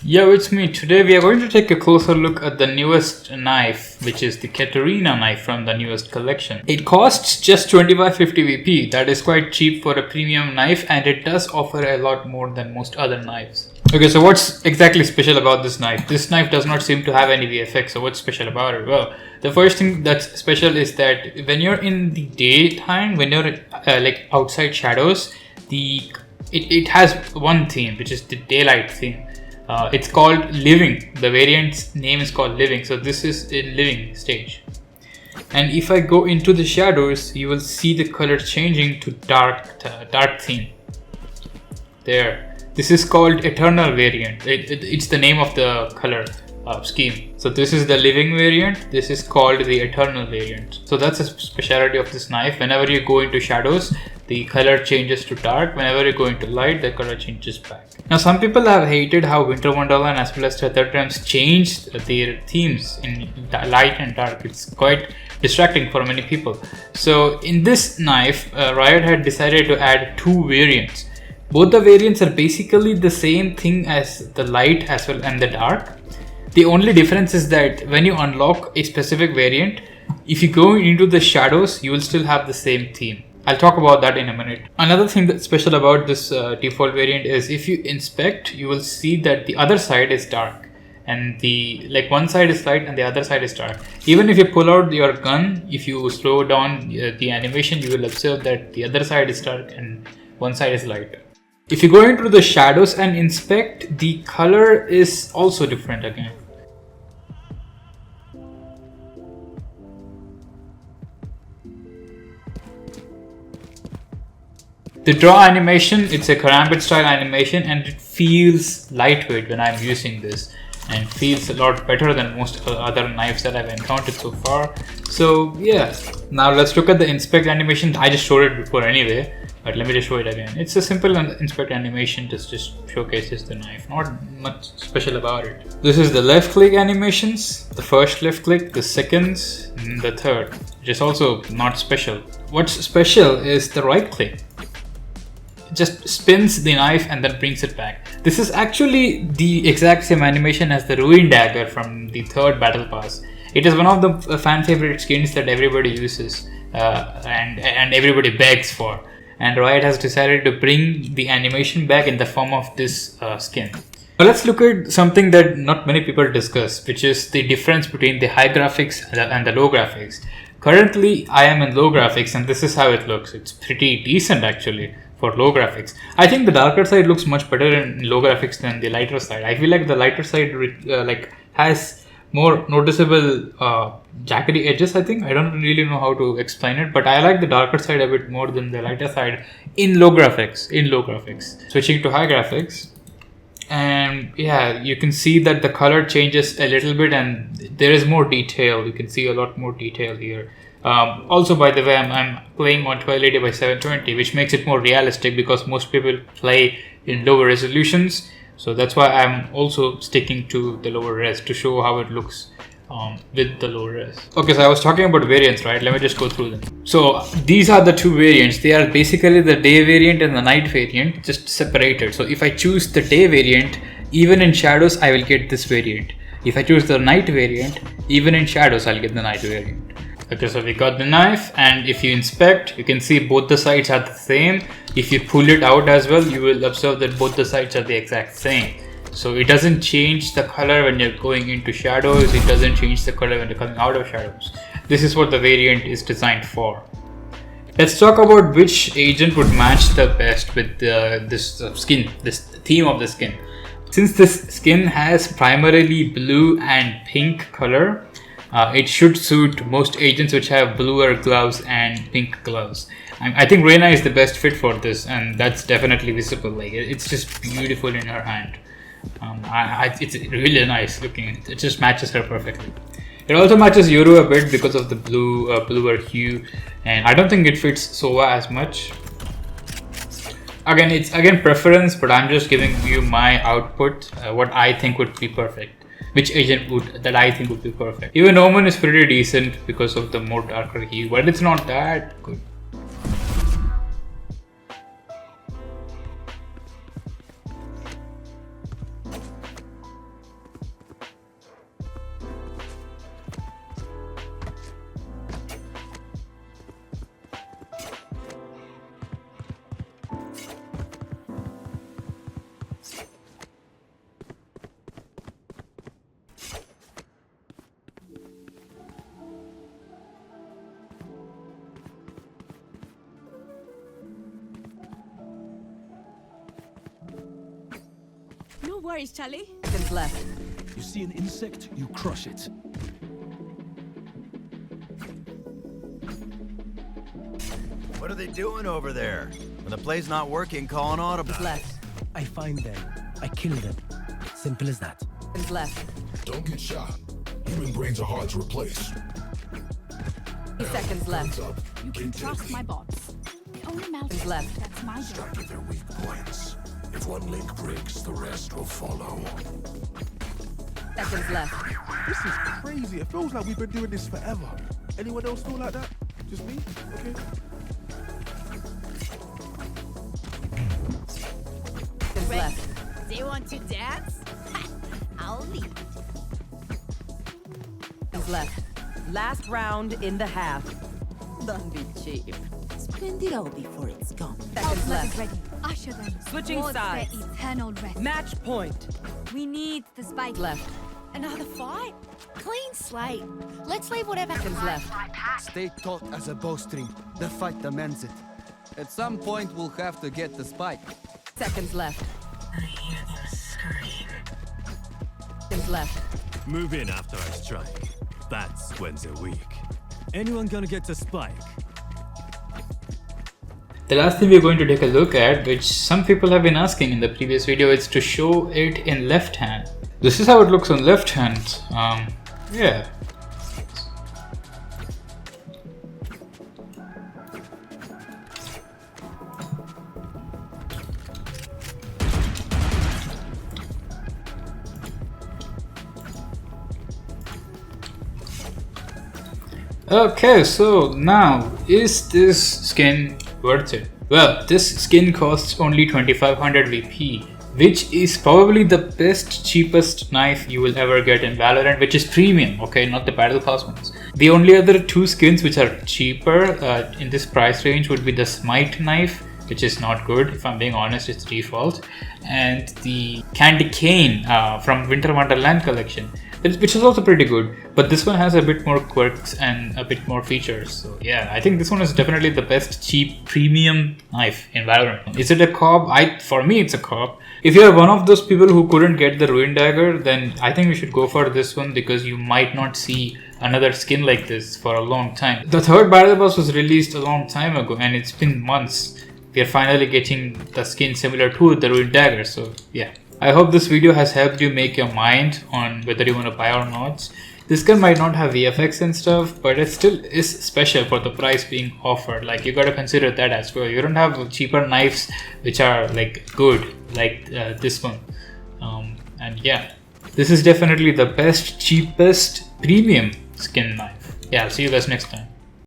Yo, it's me. Today we are going to take a closer look at the newest knife, which is the CATRINA knife from the newest collection. It costs just 2550 VP. That is quite cheap for a premium knife, and it does offer a lot more than most other knives. Okay, so what's exactly special about this knife? This knife does not seem to have any VFX, so what's special about it? Well, the first thing that's special is that when you're in the daytime, when you're like outside shadows, it has one theme, which is the daylight theme. It's called living. The variant's name is called living. So this is a living stage. And if I go into the shadows, you will see the color changing to dark theme. There. This is called eternal variant. It's the name of the color scheme. So this is the living variant. This is called the eternal variant. So that's a speciality of this knife. Whenever you go into shadows, the color changes to dark. Whenever you go into light, the color changes back. Now, some people have hated how Winter Wonderland as well as Tether Times changed their themes in light and dark. It's quite distracting for many people. So in this knife, Riot had decided to add two variants. Both the variants are basically the same thing as the light as well and the dark. The only difference is that when you unlock a specific variant, if you go into the shadows, you will still have the same theme. I'll talk about that in a minute. Another thing that's special about this default variant is if you inspect, you will see that the other side is dark, and one side is light and the other side is dark. Even if you pull out your gun, if you slow down the animation, you will observe that the other side is dark and one side is light. If you go into the shadows and inspect, the color is also different again. The draw animation, it's a karambit style animation, and it feels lightweight when I'm using this, and feels a lot better than most other knives that I've encountered so far. So yeah, now let's look at the inspect animation. I just showed it before anyway, but let me just show it again. It's a simple inspect animation, just showcases the knife, not much special about it. This is the left click animations, the first left click, the second, and the third, which is also not special. What's special is the right click. Just spins the knife and then brings it back. This is actually the exact same animation as the Ruin Dagger from the third battle pass. It is one of the fan favorite skins that everybody uses and everybody begs for. And Riot has decided to bring the animation back in the form of this skin. Now let's look at something that not many people discuss, which is the difference between the high graphics and the low graphics. Currently, I am in low graphics and this is how it looks. It's pretty decent actually for low graphics. I think the darker side looks much better in low graphics than the lighter side. I feel like the lighter side has more noticeable jaggedy edges. I don't really know how to explain it, but I like the darker side a bit more than the lighter side in low graphics. Switching to high graphics, and yeah, you can see that the color changes a little bit and there is more detail. You can see a lot more detail here. Also, by the way, I'm playing on 1280 by 720, which makes it more realistic because most people play in lower resolutions. So that's why I'm also sticking to the lower res to show how it looks with the lower res. Okay, so I was talking about variants, right? Let me just go through them. So these are the two variants. They are basically the day variant and the night variant, just separated. So if I choose the day variant, even in shadows, I will get this variant. If I choose the night variant, even in shadows, I'll get the night variant. Okay, so we got the knife, and if you inspect, you can see both the sides are the same. If you pull it out as well, you will observe that both the sides are the exact same. So it doesn't change the color when you're going into shadows. It doesn't change the color when you're coming out of shadows. This is what the variant is designed for. Let's talk about which agent would match the best with this skin, this theme of the skin. Since this skin has primarily blue and pink color, it should suit most agents which have bluer gloves and pink gloves. I think Reyna is the best fit for this, and that's definitely visible. Like, it's just beautiful in her hand. It's really nice looking. It just matches her perfectly. It also matches Yoru a bit because of the bluer hue, and I don't think it fits Sova as much. Again, it's preference, but I'm just giving you my output, what I think would be perfect. Which agent that I think would be perfect. Even Omen is pretty decent because of the more darker hue, but it's not that good. worries, Charlie. Seconds left. You see an insect, you crush it. What are they doing over there? When the play's not working, call an audible. Left. I find them. I kill them. Simple as that. Seconds left. Don't get shot. Human brains are hard to replace. 3 seconds left. Hands up. You can trust my bots. They only melt Left. That's my job. Strike at their weak points. If one link breaks, the rest will follow. Seconds left. This is crazy. It feels like we've been doing this forever. Anyone else feel like that? Just me? Okay. Seconds left. They want to dance? I'll lead. Seconds left. Last round in the half. Don't be cheap. Spend it all before it's gone. Seconds Is left. ready. Usher them. Switching towards sides. their eternal rest. Match point. We need the spike. Left. Another fight? Clean slate. Let's leave whatever Seconds left. Stay taut as a bowstring. The fight demands it. At some point, we'll have to get the spike. Seconds left. I hear them scream. Seconds left. Move in after I strike. That's when they're weak. Anyone gonna get the spike? The last thing we're going to take a look at, which some people have been asking in the previous video, is to show it in left hand. This is how it looks on left hand. Yeah. Okay, so now, is this skin worth it? Well, this skin costs only 2500 VP, which is probably the best, cheapest knife you will ever get in Valorant, which is premium, okay, not the battle pass ones. The only other two skins which are cheaper in this price range would be the Smite knife, which is not good, if I'm being honest, it's default, and the Candy Cane from Winter Wonderland collection, which is also pretty good, but this one has a bit more quirks and a bit more features. So yeah, I think this one is definitely the best cheap premium knife in Valorant. Is it a cop? For me it's a cop. If you're one of those people who couldn't get the Ruin Dagger, then I think we should go for this one, because you might not see another skin like this for a long time. The third battle pass was released a long time ago and it's been months. We are finally getting the skin similar to the Ruin Dagger, so yeah. I hope this video has helped you make your mind on whether you want to buy or not. This gun might not have VFX and stuff, but it still is special for the price being offered. Like, you gotta consider that as well. You don't have cheaper knives which are like good, like this one. And yeah, this is definitely the best, cheapest, premium skin knife. Yeah, I'll see you guys next time.